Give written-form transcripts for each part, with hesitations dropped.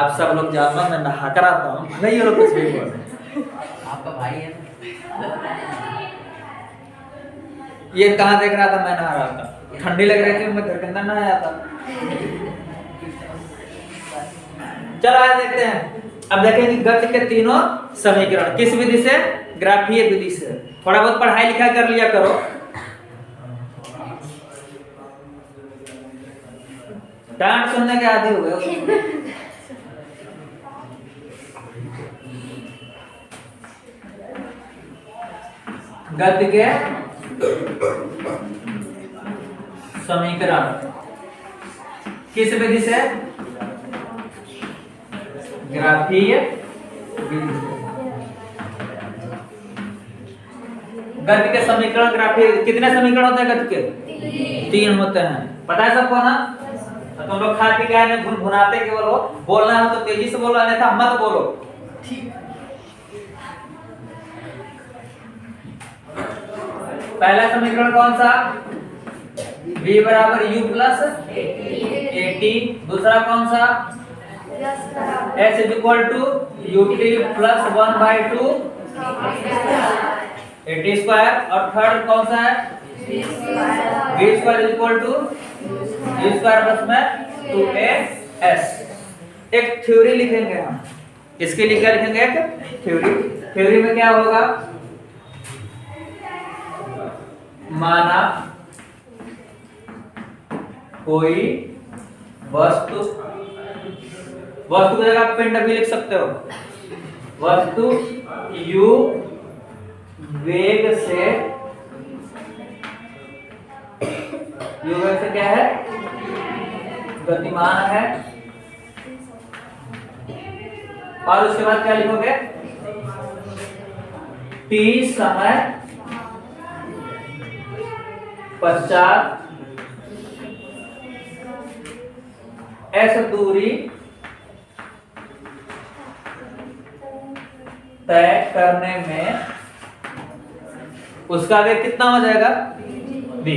आप सब लोग जानना, मैं नहा कर आता हूँ, भले ये लोग कुछ भी बोले। आपका भाई है ना? ये कहाँ देख रहा था मैं नहा रहा था, ठंडी लग रही थी, मैं घर के अंदर नहाया था। चलो आगे देखते हैं। अब देखेंगे गति के तीनों समीकरण किस विधि से, ग्राफीय विधि से। थोड़ा बहुत पढ़ाई लिखाई कर लिया करो। डांट सुनने के आदी हो गए। गति के समीकरण किस विधि से, ग्राफीय विधि से। गति के समीकरण ग्राफीय, कितने समीकरण होते हैं गति के? 3 होते हैं। पता है सबको ना? तो तुम लोग खा पी के आए भुनाते के बोलो, बोलना है तो तेजी से बोलो, अन्यथा मत बोलो। ठीक। पहला समीकरण कौन सा? v बराबर u प्लस at। दूसरा कौन सा? s is equal to ut plus 1/2 at square. और थर्ड कौन सा है? v square is equal to u square plus में 2as। एक थ्योरी लिखेंगे हम, इसके लिए क्या लिखेंगे? एक थ्योरी। थ्योरी में क्या होगा? माना कोई वस्तु, वस्तु की जगह पिंड भी लिख सकते हो। वस्तु u वेग से, u वेग से क्या है? गतिमान है। और उसके बाद क्या लिखोगे? t समय पश्चात s दूरी तय करने में उसका वेग कितना हो जाएगा? v।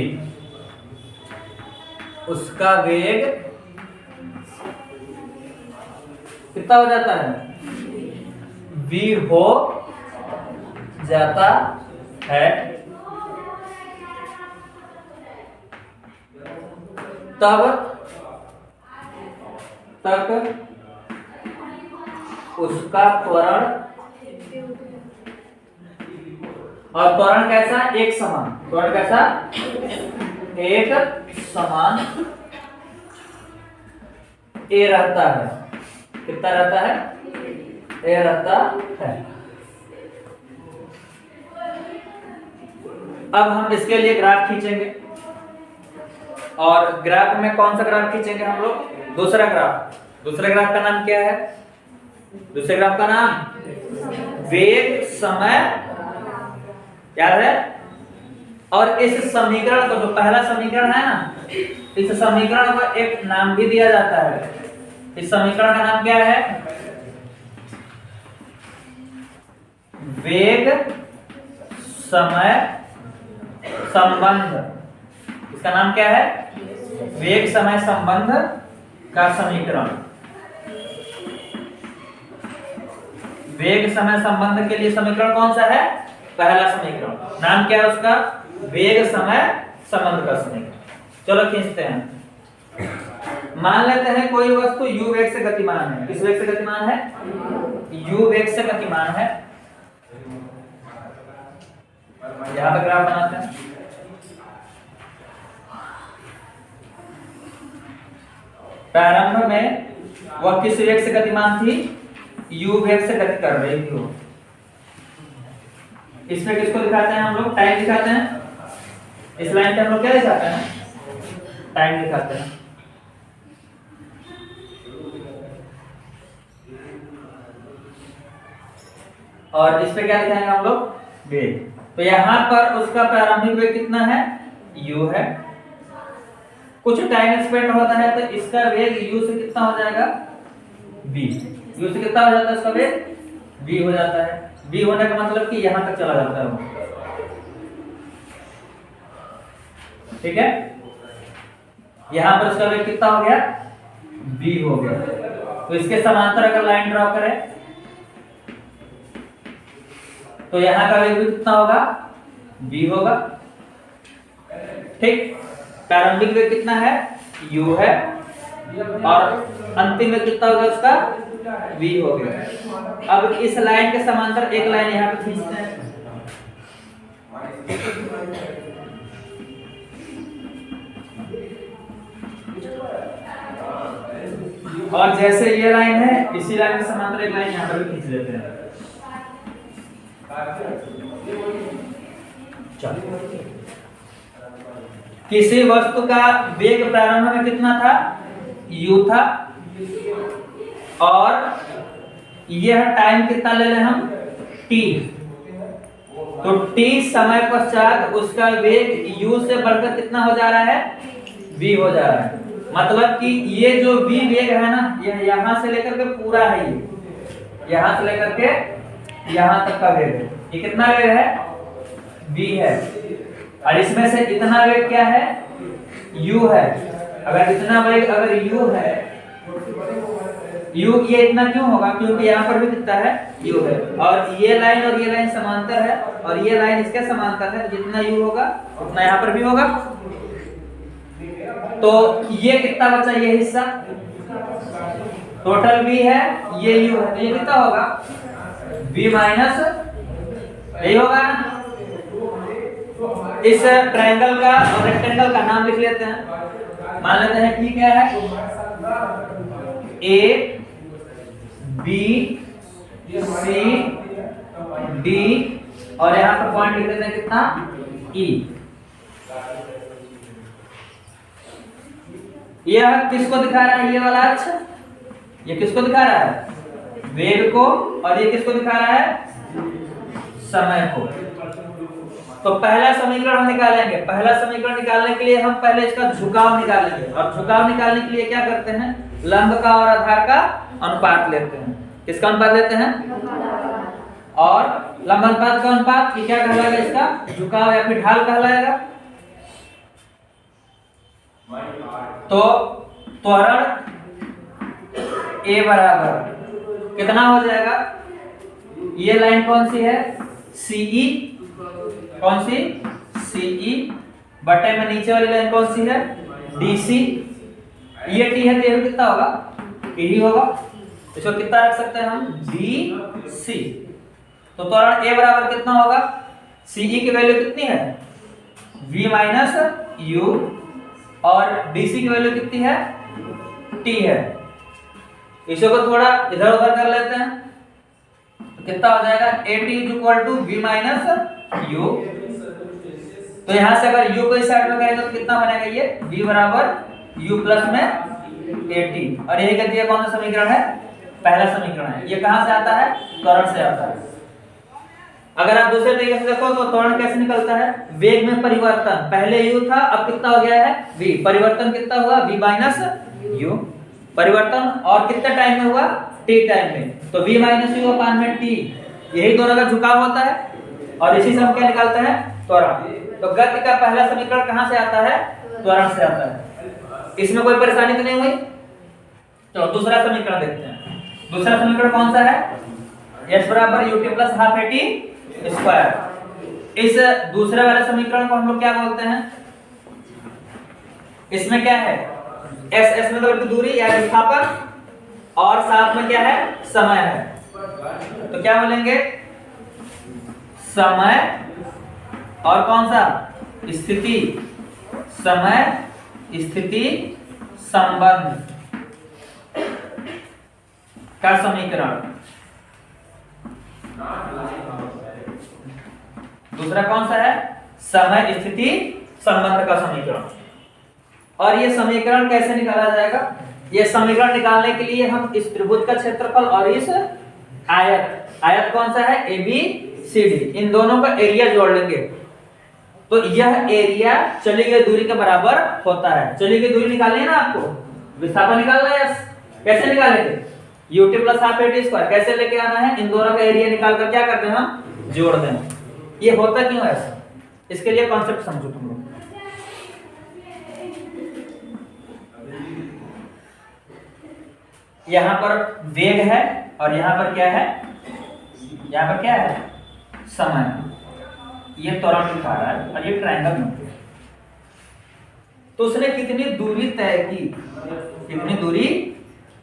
उसका वेग कितना हो जाता है? v हो जाता है। तब तक उसका त्वरण, और त्वरण कैसा? एक समान। त्वरण कैसा? एक समान a रहता है। कितना रहता है? a रहता है। अब हम इसके लिए ग्राफ खींचेंगे, और ग्राफ में कौन सा ग्राफ खींचेंगे हम लोग? दूसरा ग्राफ। दूसरे ग्राफ का नाम क्या है? दूसरे ग्राफ का नाम वेग समय, याद है? और इस समीकरण को, जो पहला समीकरण है ना, इस समीकरण को एक नाम भी दिया जाता है। इस समीकरण का नाम क्या है? वेग समय संबंध। इसका नाम क्या है? वेग समय संबंध का समीकरण। वेग समय संबंध के लिए समीकरण कौन सा है? पहला समीकरण। नाम क्या है उसका? वेग समय संबंध का समीकरण। चलो खींचते हैं। मान लेते हैं कोई वस्तु u वेग से गतिमान है। किस वेग से गतिमान है? u वेग से गतिमान है। यहां पर ग्राफ बनाते हैं। प्रारंभ में वह किस वेग से गतिमान थी? u वेग से गति कर रही थी वो। इसमें किसको दिखाते हैं हम लोग? टाइम दिखाते हैं। इस लाइन पे हम लोग क्या दिखाते हैं? टाइम दिखाते हैं। और इस पे क्या दिखाएंगे हम लोग? वेग। तो यहां पर उसका प्रारंभिक वेग कितना है? u है। कुछ टाइम स्पेंड होता है तो इसका वेग u से कितना हो जाएगा? v। u से कितना हो जाता है इसका वेग? v हो जाता है। v होने का मतलब कि यहां तक चला जाता है वो। ठीक है, यहां पर इसका वेग कितना हो गया? v हो गया। तो इसके समांतर अगर लाइन ड्रॉ करें तो यहां का वेग भी कितना होगा, v होगा। ठीक, प्रारंभिक वेग कितना है, u है, और अंतिम में कितना होगा उसका, v हो गया। अब इस लाइन के समांतर एक लाइन यहां पे खींचते हैं। और जैसे ये लाइन है, इसी लाइन के समांतर एक लाइन यहां पर भी खींच लेते हैं। चलो, किसी वस्तु का वेग प्रारंभ में कितना था, u था, और यह टाइम कितना ले लें हम, t। तो t समय पश्चात उसका वेग u से बढ़कर कितना हो जा रहा है, v हो जा रहा है। मतलब कि ये जो v वेग है ना, यह यहां से लेकर के पूरा है, ये यहां से लेकर के यहां तक का वेग है। ये कितना वेग है, v है, और इसमें से इतना वेग क्या है, u है। अगर इतना वेग अगर u है, u ये इतना क्यों होगा, क्योंकि यहाँ पर भी कितना है, u है, और ये लाइन समांतर है, और ये लाइन इसके समांतर है। जितना u होगा उतना यहाँ पर भी होगा। तो ये कितना बचा, ये हिस्सा टोटल v है, ये u है, तो ये कितना होगा, v माइनस, यही होगा ना। इस ट्रायंगल का और रेक्टेंगल का नाम लिख लेते हैं। मान लेते हैं कि क्या है, ए बी सी डी, और यहाँ पर पॉइंट लिख देते हैं कितना, ई। यह किसको दिखा रहा है, ये वाला अक्ष, ये किसको दिखा रहा है, वेग को, और ये किसको दिखा रहा है, समय को। तो पहला समीकरण हम निकालेंगे। पहला समीकरण निकालने के लिए हम पहले इसका झुकाव निकालेंगे, और झुकाव निकालने के लिए क्या करते हैं, लंब का और आधार का अनुपात लेते हैं। किसका अनुपात लेते हैं, और लंब अनुपात का अनुपात, ये क्या कहलाएगा, इसका झुकाव या फिर ढाल कहलाएगा। तो त्वरण a बराबर कितना हो जाएगा, ये लाइन कौन सी है, CE, कौन सी, CE, बटे में नीचे वाली लाइन कौन सी है, DC। ये t है तो ये कितना होगा, t ही होगा। इसको कितना रख सकते हैं हम, BC। तो त्वरण a बराबर कितना होगा, CE की वैल्यू कितनी है, v माइनस u, और DC की वैल्यू कितनी है, t है। इसको थोड़ा इधर उधर कर लेते हैं, तो कितना हो जाएगा, AT equal to v minus u। तो यहां से अगर u को इस साइड में करेंगे तो कितना बनेगा, ये v बराबर u प्लस में AT, और यही कहती है कौन सा समीकरण है, पहला समीकरण है। ये कहां से आता है, त्वरण से आता है। अगर आप दूसरे तरीके से देखो तो त्वरण कैसे निकलता है, वेग में परिवर्तन, पहले u था, अब कितना हो गया है, v, परिवर्तन कितना हुआ, v माइनस u, परिवर्तन, और कितने टाइम में हुआ, t टाइम में। तो v माइनस u अपान में t, यही दोनों का झुकाव होता है, और इसी से हम क्या निकालते हैं, त्वरण। तो गति का पहला समीकरण कहां से आता है, त्वरण से आता है। इसमें कोई परेशानी तो नहीं हुई। तो दूसरा समीकरण देखते हैं। दूसरा समीकरण कौन सा है, s बराबर ut plus half at square. इस दूसरे वाले समीकरण को हम लोग क्या बोलते हैं, इसमें क्या है, s मतलब की दूरी या विस्थापन, और साथ में क्या है, समय है। तो क्या बोलेंगे, समय और कौन सा, स्थिति, समय स्थिति संबंध का समीकरण। दूसरा कौन सा है, समय स्थिति संबंध का समीकरण। और ये समीकरण कैसे निकाला जाएगा, ये समीकरण निकालने के लिए हम इस त्रिभुज का क्षेत्रफल और इस आयत कौन सा है, ABCD, इन दोनों का एरिया जोड़ लेंगे। तो यह एरिया चली गई दूरी के बराबर होता है। चली गई दूरी निकालनी है ना आपको, विस्थापन निकालना है, कैसे निकालेंगे, ut plus half at square, कैसे लेके आना है, इन दोनों का एरिया निकाल कर क्या करते हैं हम, जोड़ दें। ये होता क्यों ऐसा, इसके लिए कॉन्सेप्ट समझो तुम लोग। यहाँ पर वेग है और यहाँ पर क्या है, यहाँ पर क्या है, समय। ये त्वरण दिखा रहा है और ये ट्रायंगल में, तो उसने कितनी दूरी तय की, कितनी दूरी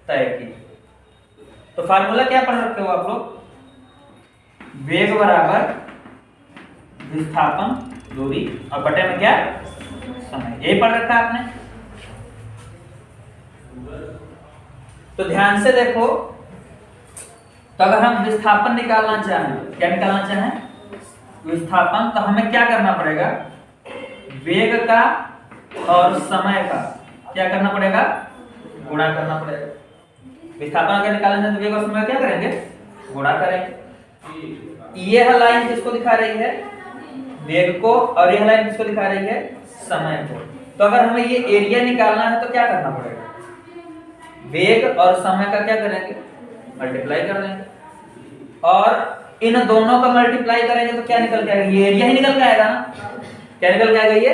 तय की। तो फार्मूला क्या पढ़ रखे हो आप लोग, वेग बराबर विस्थापन दूरी और बटे में क्या, समय। यही पढ़ रखा है आपने। तो ध्यान से देखो, तो अगर हम विस्थापन निकालना चाहें, क्या निकालना चाहें, विस्थापन, तो हमें क्या करना पड़ेगा, वेग का और समय का क्या करना पड़ेगा, गुणा करना पड़ेगा। विस्थापन अगर निकालना तो वेग और समय क्या करेंगे, गुणा करेंगे। यह लाइन किसको दिखा रही है, वेग को, और यह लाइन किसको दिखा रही है, समय को। तो अगर हमें ये एरिया निकालना है तो क्या करना पड़ेगा, वेग और समय का क्या करेंगे, मल्टीप्लाई कर देंगे, और इन दोनों का मल्टीप्लाई करेंगे तो क्या निकल के आएगा, ये एरिया ही निकल के आएगा ना। क्या निकल के आएगा, ये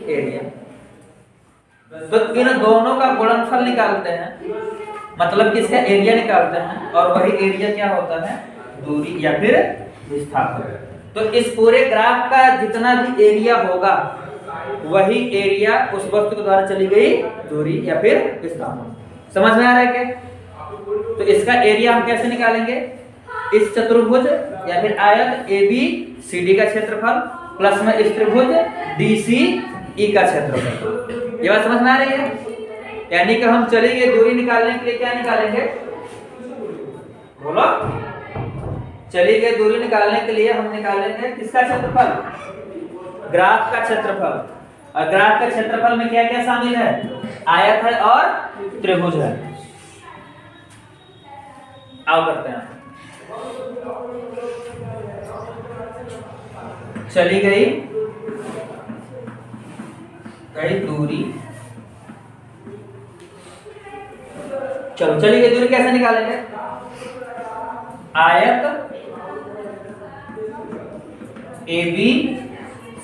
एरिया। तो इन दोनों का गुणनफल निकालते हैं, मतलब किसका एरिया निकालते हैं, और वही एरिया क्या होता है, दूरी या फिर विस्थापन। तो इस पूरे ग्राफ का जितना भी एरिया होगा वही एरिया उस वस्तु के द्वारा चली गई दूरी या फिर विस्थापन। समझ में आ रहा है क्या। तो इसका एरिया हम कैसे निकालेंगे, इस चतुर्भुज या फिर आयत ए बी सी डी का क्षेत्रफल प्लस में इस त्रिभुज डी सी ई का क्षेत्रफल। ये बात समझ में आ रही है। यानी कि हम चलेंगे दूरी निकालने के लिए क्या निकालेंगे, बोलो, चली गई दूरी निकालने के लिए हम निकालेंगे किसका क्षेत्रफल, ग्राफ का क्षेत्रफल। और ग्राफ के क्षेत्रफल में क्या क्या शामिल है, आयत है और त्रिभुज है। आओ करते हैं, चली गई दूरी, चलो चली गई दूरी कैसे निकालेंगे, आयत ए बी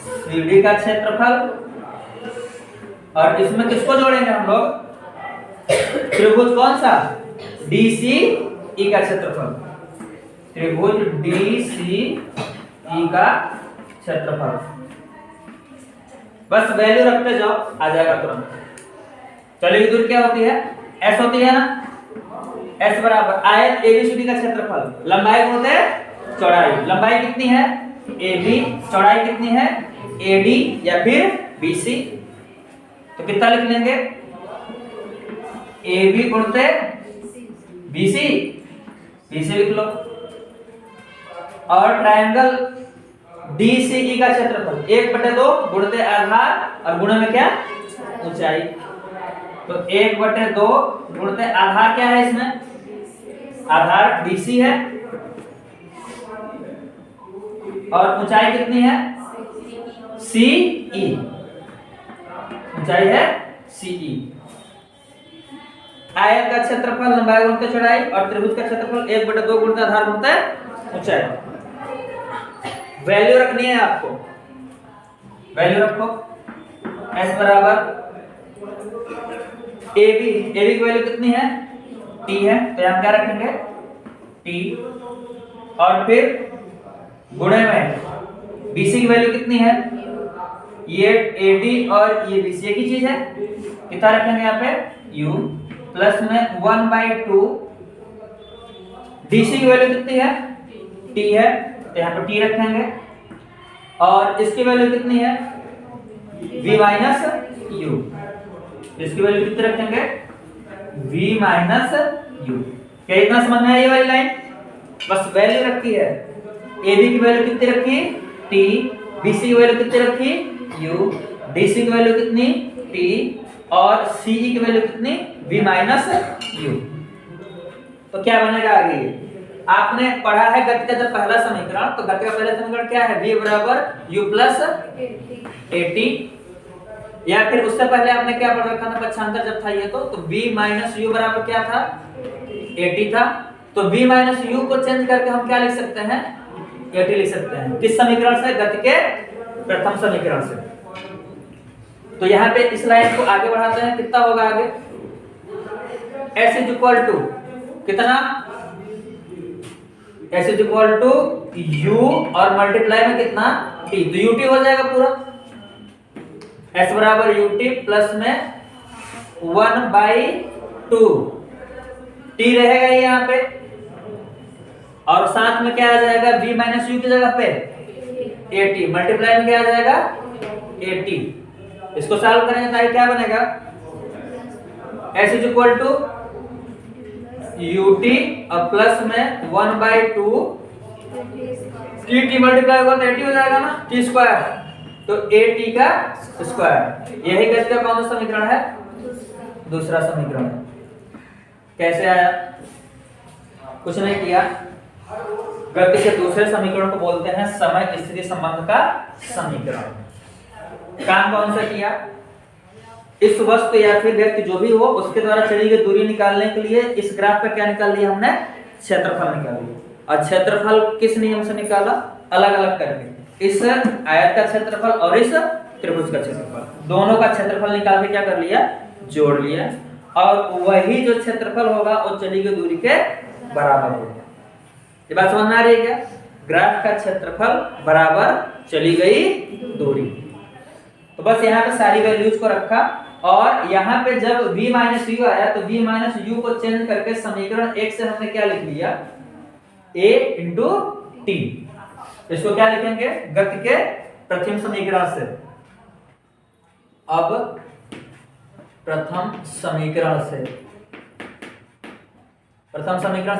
सी डी का क्षेत्रफल, और इसमें किसको जोड़ेंगे हम लोग, त्रिभुज कौन सा, डी सी ई का क्षेत्रफल, त्रिभुज डी सी ई का क्षेत्रफल। बस वैल्यू रखते जाओ, आ जाएगा तुरंत। चलिए दूरी क्या होती है, एस होती है ना, एस बराबर आयत ए बी सी डी का क्षेत्रफल, लंबाई गुणित चौड़ाई। लंबाई कितनी है, ए बी, चौड़ाई कितनी है, ए डी या फिर बी सी। तो कितना लिख लेंगे, ए बी गुणित बी सी, बी सी लिख लो, और ट्रायंगल डी सी ई का क्षेत्रफल 1/2 गुणित आधार और गुणा में क्या, ऊंचाई। तो 1/2 गुणित आधार क्या है, इसमें आधार डी सी है और ऊंचाई कितनी है, सी ई, ऊंचाई है सी ई। आयत का क्षेत्रफल लंबाई गुणित चौड़ाई और त्रिभुज का क्षेत्रफल 1/2 गुणित आधार गुणित ऊंचाई। वैल्यू रखनी है आपको, वैल्यू रखो, s बराबर ए बी की वैल्यू कितनी है, t है, तो यहां क्या रखेंगे, t, और फिर गुणे में BC की वैल्यू कितनी है, ये AD और ये BC एक ही चीज है, कितना रखेंगे यहाँ पे u, प्लस में 1/2, DC की वैल्यू कितनी है, t है, तो यहाँ पर t रखेंगे, और इसकी वैल्यू कितनी है, v माइनस u, इसकी वैल्यू कितनी रखेंगे, v माइनस u। क्या इतना समझ में आया ये वाली लाइन, बस वैल्यू रखी है, AB की वैल्यू कितनी रखी, t, BC की वैल्यू कितनी रखी, u, DC की वैल्यू कितनी, t, और CE की वैल्यू कितनी, v माइनस u। तो क्या बनेगा आगे, आपने पढ़ा है गति का जब पहला समीकरण, तो गति का पहला समीकरण क्या है, v बराबर u प्लस AT, या फिर उससे पहले आपने क्या पढ़ रखा था पक्षांतर जब था ये, तो v माइनस u बराबर क्या था, AT था। तो v माइनस u को चेंज करके हम क्या लिख सकते हैं, AT लिख सकते हैं। किस समीकरण से, गति के प्रथम समीकरण से। तो यहाँ पे इस लाइन को आगे बढ़ाते हैं, कितना होगा आगे, s इज इक्वल टू कितना s is equal to u और मल्टीप्लाई में कितना t, तो ut हो जाएगा पूरा। s बराबर ut प्लस में 1/2 t रहेगा यहाँ पे, और साथ में क्या आ जाएगा v माइनस u की जगह पे at, मल्टीप्लाई में क्या आ जाएगा 80। इसको सॉल्व करेंगे तो क्या बनेगा s is equal to ut और प्लस में 1/2 t मल्टीप्लाई होगा तो 80 हो जाएगा ना, t स्क्वायर, तो at का स्क्वायर। यही गति का कौन सा समीकरण है, दूसरा समीकरण। कैसे आया, कुछ नहीं किया, गति के दूसरे समीकरण को बोलते हैं समय स्थिति संबंध का समीकरण। काम कौन सा किया, इस वस्तु या फिर व्यक्ति जो भी हो उसके द्वारा चली गई दूरी निकालने के लिए इस ग्राफ का क्या निकाल लिया हमने, क्षेत्रफल निकाल लिया। और क्षेत्रफल किस नियम से निकाला, अलग अलग करके, इस आयत का क्षेत्रफल और इस त्रिभुज का क्षेत्रफल, दोनों का क्षेत्रफल निकाल के क्या कर लिया, जोड़ लिया, और वही जो क्षेत्रफल होगा वो चली गई दूरी के बराबर होगा। ये बात समझ में आ रही है क्या, ग्राफ का क्षेत्रफल बराबर चली गई दूरी। तो बस यहाँ पे सारी वैल्यूज को रखा, और यहाँ पे जब v माइनस u आया तो v माइनस u को चेंज करके समीकरण 1 से हमने क्या लिख लिया, a इंटू टी। इसको क्या लिखेंगे, गति के प्रथम समीकरण से। अब प्रथम समीकरण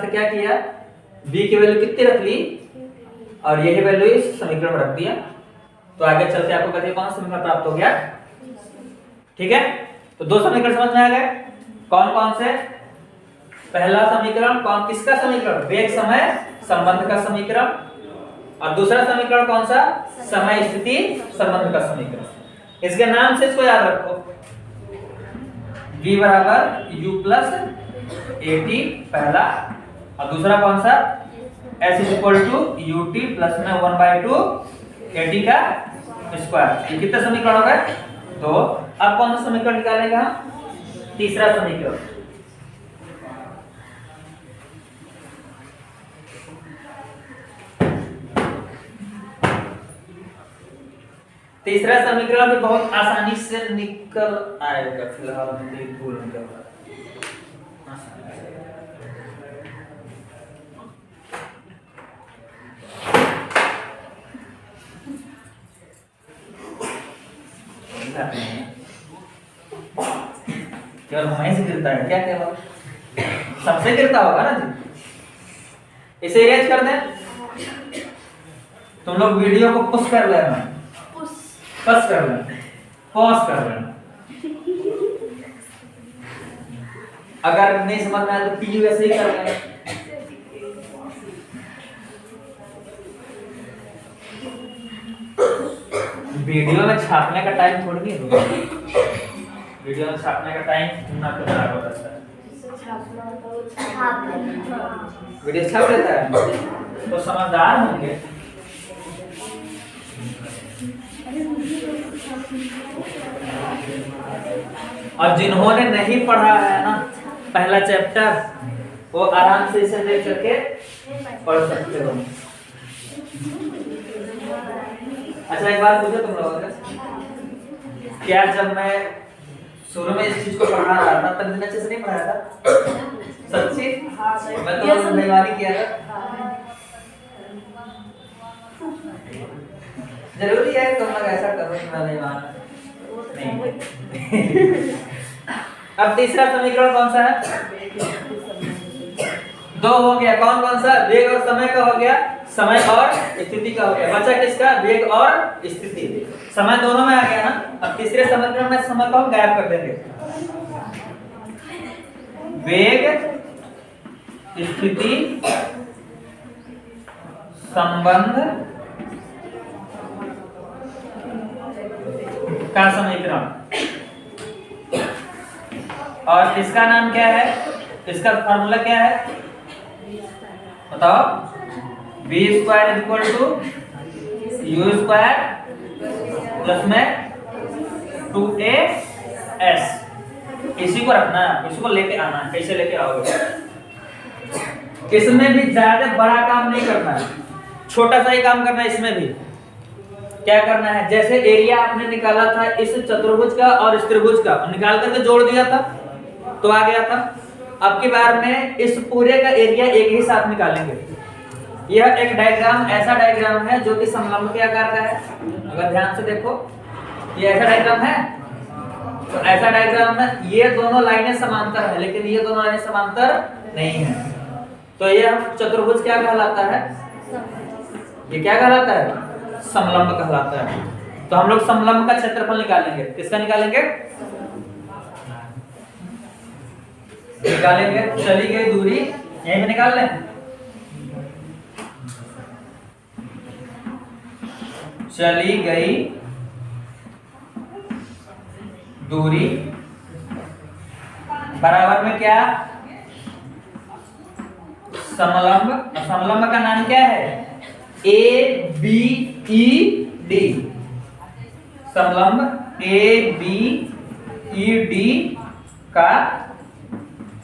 से क्या किया, v की वैल्यू कितनी रख ली और यही वैल्यू इस समीकरण में रख दिया, तो आगे चलते आपको गति कौन सा समीकरण प्राप्त हो गया। ठीक है, तो दो समीकरण समझ में आ गए, कौन कौन से, पहला समीकरण कौन किसका समीकरण, वेग समय संबंध का समीकरण, और दूसरा समीकरण कौन सा, समय स्थिति संबंध का समीकरण। इसके नाम से इसको याद रखो, v बराबर u प्लस at पहला, और दूसरा कौन सा, s is equal to ut plus में 1/2 at का स्क्वायर। ये कितने समीकरण हो गए, तो अब कौन सा समीकरण निकालेगा, तीसरा समीकरण। तीसरा समीकरण भी बहुत आसानी से निकल आएगा, फिलहाल भूल निकल रहा है। केवल वहीं से गिरता है क्या, केवल सबसे गिरता होगा ना जी। इसे इरेज कर दें, तुम लोग वीडियो को पुश कर लेना, पस कर लेना, पॉज कर लेना, अगर नहीं समझ में आए तो पीयू ऐसे ही कर लेना। वीडियो में छापने का टाइम थोड़ी नहीं होगा, वीडियो में छापने का टाइम ना तो खराब होता है, वीडियो छाप लेता है तो समझदार होंगे। और जिन्होंने नहीं पढ़ा है ना पहला चैप्टर, वो आराम से इसे देख करके पढ़ सकते हो। अच्छा एक बात पूछो तुम लोगों से, क्या जब मैं शुरू में इस चीज को पढ़ा रहा था तब मैंने अच्छे से नहीं पढ़ाया था, सच्ची मैं तो बेईमानी किया था। जरूरी है तुम लोग ऐसा करो कि मैं बेईमान नहीं। अब तीसरा समीकरण कौन सा है, दो हो गया, कौन कौन सा, वेग और समय का हो गया, समय और स्थिति का हो गया, बचा किसका, वेग और स्थिति। समय दोनों में आ गया ना। अब तीसरे समीकरण में समय को हम गायब कर देंगे, वेग स्थिति संबंध का समीकरण, और इसका नाम क्या है, इसका फॉर्मूला क्या है बताओ, v square equal to u square plus में 2as। इसी को रखना है, इसी को लेके आना है। कैसे लेके आओगे, इसमें भी ज्यादा बड़ा काम नहीं करना है, छोटा सा ही काम करना है। इसमें भी क्या करना है, जैसे एरिया आपने निकाला था इस चतुर्भुज का और इस त्रिभुज का, निकाल करके जोड़ दिया था तो आ गया था। अब की बार में इस पूरे का एरिया एक ही साथ निकालेंगे। यह एक डायग्राम, ऐसा डायग्राम है जो कि समलंब के आकार का है। अगर ध्यान से देखो, ये ऐसा डायग्राम है, तो ऐसा डायग्राम में ये दोनों लाइनें समांतर है, लेकिन ये दोनों लाइनें समांतर नहीं है, तो यह चतुर्भुज क्या कहलाता है, ये क्या कहलाता है, समलंब कहलाता है। तो हम लोग समलंब का क्षेत्रफल निकालेंगे। किसका निकालेंगे, निकालेंगे चली गई दूरी, यहीं पे निकाल लें। चली गई दूरी बराबर में क्या, समलंब। समलंब का नाम क्या है, ए बी ई डी। समलंब ए बी ई डी का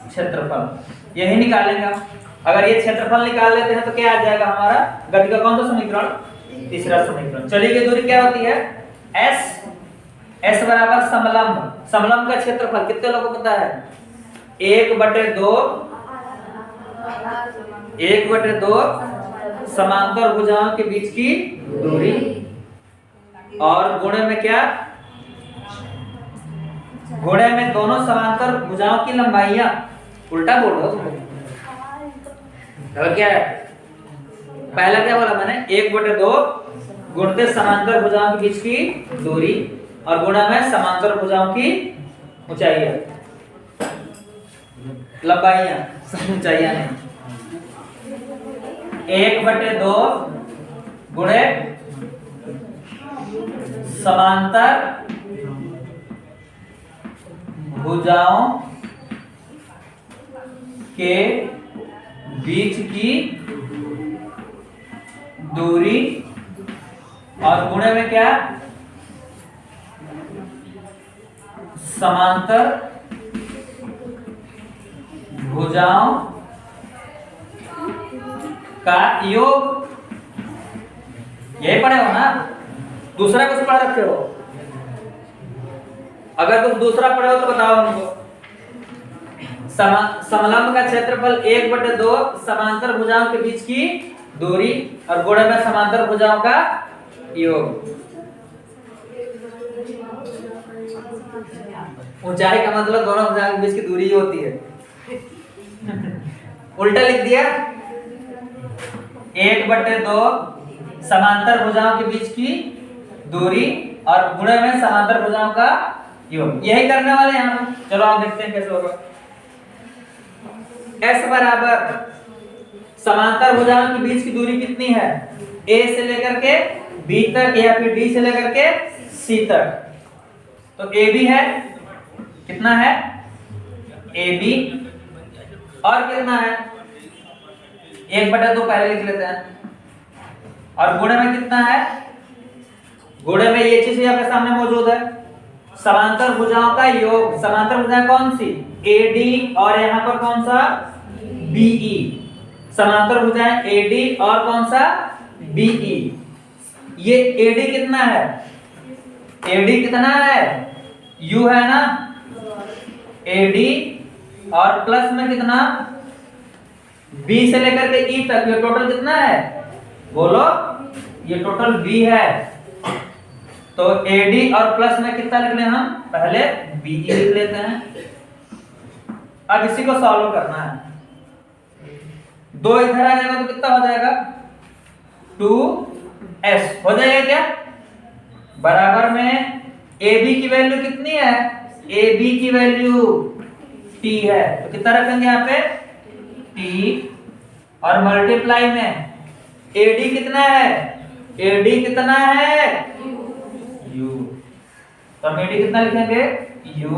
क्षेत्रफल यही निकालेंगे। अगर ये क्षेत्रफल निकाल लेते हैं तो क्या आ जाएगा हमारा, गति का कौन सा समीकरण, तीसरा समीकरण। चली गई दूरी क्या होती है, एस। एस बराबर समलंब। समलंब का क्षेत्रफल कितने लोगों को पता है, 1/2 समांतर भुजाओं के बीच की दूरी, और गुणे में क्या, गुणे में दोनों समांतर भुजाओं की लंबाइयां। उल्टा बोल रहा हूं, क्या है, पहला क्या बोला मैंने, 1/2 गुणते समांतर भुजाओं के बीच की दूरी, और गुणा में समांतर भुजाओं की ऊंचाइयां, लंबाइयां, ऊंचाइयां नहीं। 1/2 गुणे समांतर भुजाओं के बीच की दूरी, और गुणे में क्या, समांतर भुजाओं का योग। यही पढ़े हो ना, दूसरा कुछ पढ़ रखे हो, अगर कुछ दूसरा पढ़े हो तो बताओ हमको। समलंब का क्षेत्रफल 1/2 समांतर भुजाओं के बीच की दूरी, और गुणे में समांतर भुजाओं का योग। ऊंचाई का मतलब दोनों भुजाओं के बीच की दूरी होती है। उल्टा लिख दिया, 1/2 समांतर भुजाओं के बीच की दूरी, और गुणे में समांतर भुजाओं का योग। यही करने वाले हैं हम। चलो आप देखते हैं कैसे होगा। S बराबर समांतर भुजाओं के बीच की दूरी कितनी है, A से लेकर के B तक, या फिर D से लेकर के C तक। तो AB है, कितना है, AB, और कितना है, 1/2 पहले लिख लेते हैं, और गुणे में कितना है, गुणे में ये चीज आपके सामने मौजूद है, समांतर भुजाओं का योग। समांतर भुजाएं कौन सी, AD, और यहाँ पर कौन सा, BE। समांतर भुजाएं AD और कौन सा, BE। ये AD कितना है, AD कितना है, U है ना, AD, और प्लस में कितना, B से लेकर के E तक, ये टोटल कितना है, बोलो, ये टोटल B है। तो AD और प्लस में कितना लिख लें हम, पहले BE लिख लेते हैं। अब इसी को सॉल्व करना है। 2 इधर आ जाएगा तो कितना हो जाएगा, 2s हो जाएगा क्या, बराबर में AB की वैल्यू कितनी है, AB की वैल्यू T है, तो कितना रखेंगे यहाँ पे, T, और मल्टीप्लाई में AD कितना है, AD कितना है, U। तो हम AD कितना लिखेंगे, U,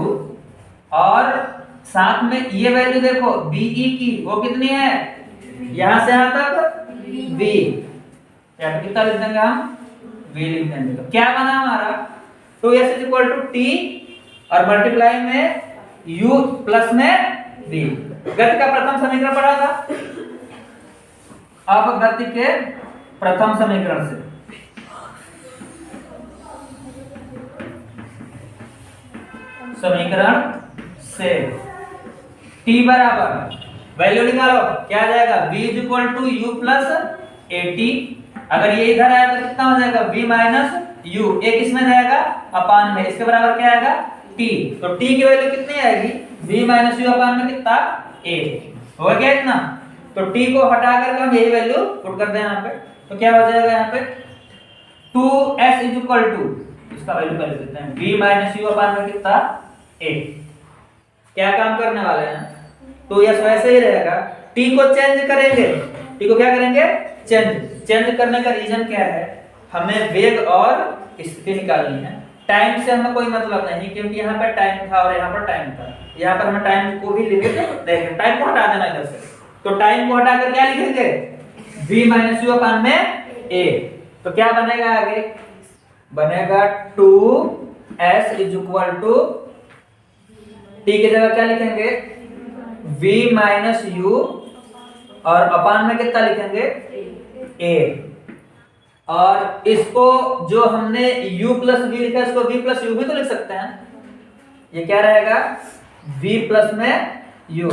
और साथ में ये वैल्यू देखो BE की, वो कितनी है, यहां से यहां तक V, या कितना लिख देंगे हम, V लिख देंगे। तो क्या बना हमारा, 2s = T, और मल्टीप्लाई में U प्लस में V। गति का प्रथम समीकरण पढ़ा था, अब गति के प्रथम समीकरण से t बराबर वैल्यू निकालो, क्या आ जाएगा v equal to U plus AT. अगर ये इधर आया तो कितना हो जाएगा v माइनस यू, ए किसमें जाएगा अपान में, इसके बराबर क्या आएगा t। तो t की वैल्यू कितनी आएगी v माइनस यू अपान में कितना a, हो गया इतना। तो t को हटा करके हम यही वैल्यू पुट कर दें यहाँ पे, तो क्या हो जाएगा यहाँ पे 2s इज इक्वल टू, इसका वैल्यू पहले देते हैं v माइनस यू अपान में कितना a। क्या काम करने वाले हैं, तो यस वैसे ही रहेगा, t को चेंज करेंगे, t को क्या करेंगे चेंज करने का रीजन क्या है, हमें वेग और स्थिति निकालनी है। टाइम से हमें कोई मतलब नहीं, क्योंकि यहाँ पर टाइम था और यहाँ पर टाइम था, यहाँ पर हमें टाइम को भी लिमिट देखें, टाइम को हटा देना इधर से, तो टाइम को हटाकर क्या लिखेंगे v माइनस यू अपान में a। तो क्या बनेगा आगे, बनेगा 2s is equal to t की जगह क्या लिखेंगे v माइनस यू और अपान में कितना लिखेंगे a, और इसको जो हमने u प्लस v लिखा है इसको v प्लस यू भी तो लिख सकते हैं। ये क्या रहेगा v प्लस में u,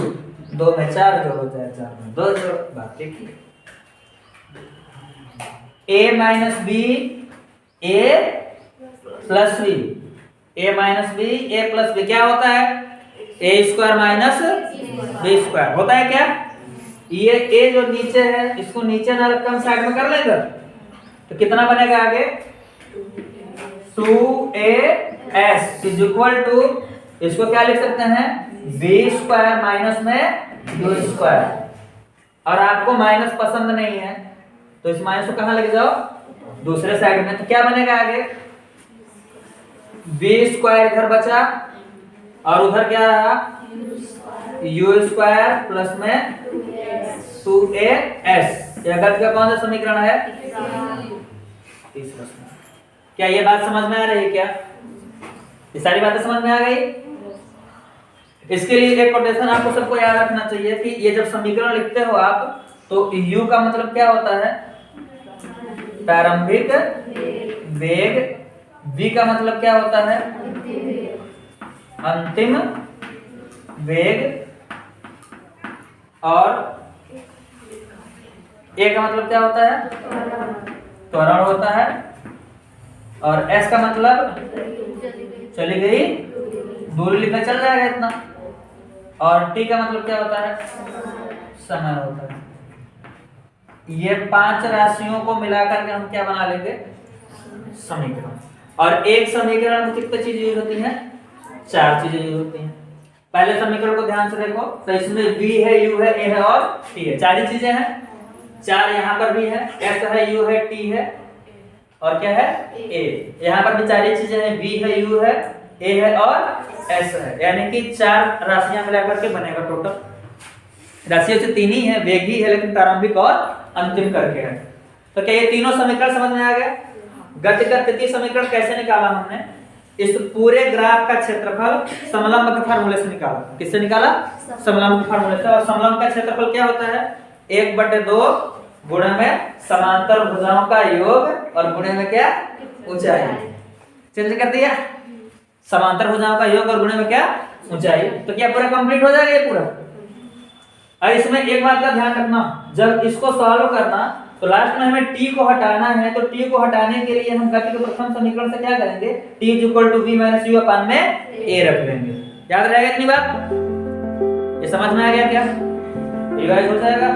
2 में 4 जोड़ हो जाए 4 में 2 जोड़, बात ठीक है। a minus b a plus b, a minus b a plus b क्या होता है a square minus b square होता है क्या। ये a जो नीचे है इसको नीचे ना रख कर साइड में कर लेंगे, तो कितना बनेगा आगे 2as इज इक्वल टू, इसको क्या लिख सकते हैं b स्क्वायर माइनस में u स्क्वायर, और आपको माइनस पसंद नहीं है तो इस माइनस को कहां लेके जाओ दूसरे साइड में, तो क्या बनेगा आगे b स्क्वायर इधर बचा और उधर क्या रहा u स्क्वायर प्लस में 2as। यह गति का कौन सा समीकरण है तीसरा। क्या ये बात समझ में आ रही है, क्या ये सारी बातें समझ में आ गई। इसके लिए एक कोटेशन आपको सबको याद रखना चाहिए कि ये जब समीकरण लिखते हो आप तो u का मतलब क्या होता है प्रारंभिक वेग, v का मतलब क्या होता है अंतिम वेग, और a का मतलब क्या होता है त्वरण होता है, और s का मतलब चली गई दूरी लिखना चल जाएगा इतना, और t का मतलब क्या होता है समय होता है। ये 5 राशियों को मिलाकर के हम क्या बना लेंगे समीकरण, और एक समीकरण में कितनी चीजें यूज होती हैं 4 चीजें यूज होती हैं। पहले समीकरण को ध्यान से देखो, तो इसमें v है u है a है और t है, 4 ही चीजें हैं, 4 यहाँ पर भी है, s है u है t है और क्या है a, यहाँ पर भी 4 ही चीजें हैं, v है u है a है और s है, यानी कि 4 राशियां मिलाकर के बनेगा टोटल। राशियों से 3 ही है, वेग ही है लेकिन प्रारंभिक और अंतिम करके है। तो क्या ये तीनों समीकरण समझ में आ गया। गति का तृतीय समीकरण कैसे निकाला हमने, इस पूरे ग्राफ का क्षेत्रफल समलंब के फार्मूले से निकाला। किससे निकाला समलंब के फार्मूले से, और समलंब का क्षेत्रफल क्या होता है 1/2 गुणे में समांतर भुजाओं का योग और गुणे में क्या ऊंचाई। चेंज कर दिया, समांतर भुजाओं का योग और गुणे में क्या ऊंचाई, तो क्या पूरा कंप्लीट हो जाएगा ये पूरा। और इसमें एक बात का ध्यान रखना, जब इसको सॉल्व करना तो लास्ट में हमें t को हटाना है, तो t को हटाने के लिए हम गति के प्रथम समीकरण से क्या करेंगे t equal to v minus U upon में a रख लेंगे। याद रहेगा इतनी बात, ये समझ में आ गया क्या, रिवाइज हो जाएगा।